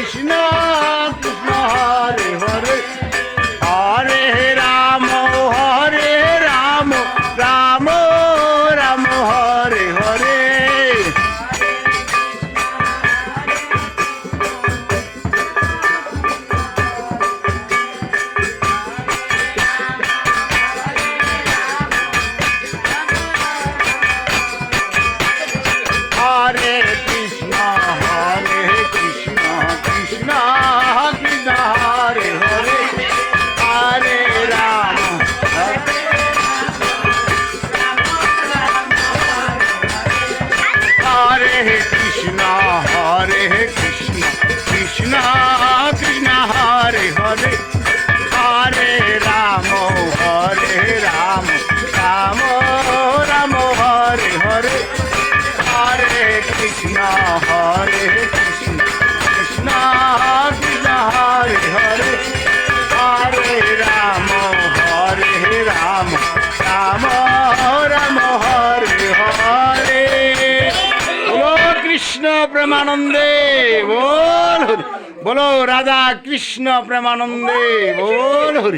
কৃষ্ণ কৃষ্ণ হরে হরে হরে রাম রাম রাম রাম হরে হরে হরে কৃষ্ণ কৃষ্ণ কৃষ্ণ কৃষ্ণ হরে হরে হরে রাম হরে কৃষ্ণ কৃষ্ণ কৃষ্ণ কৃষ্ণ হরে হরে হরে রাম রাম রাম রাম হরে হরে হরে কৃষ্ণ কৃষ্ণ কৃষ্ণ কৃষ্ণ হরে হরে হরে রাম রাম রাম রাম হরে হরে বলো কৃষ্ণ প্রেমানন্দে বল বলো রাধা কৃষ্ণ প্রেমানন্দে বল হরি।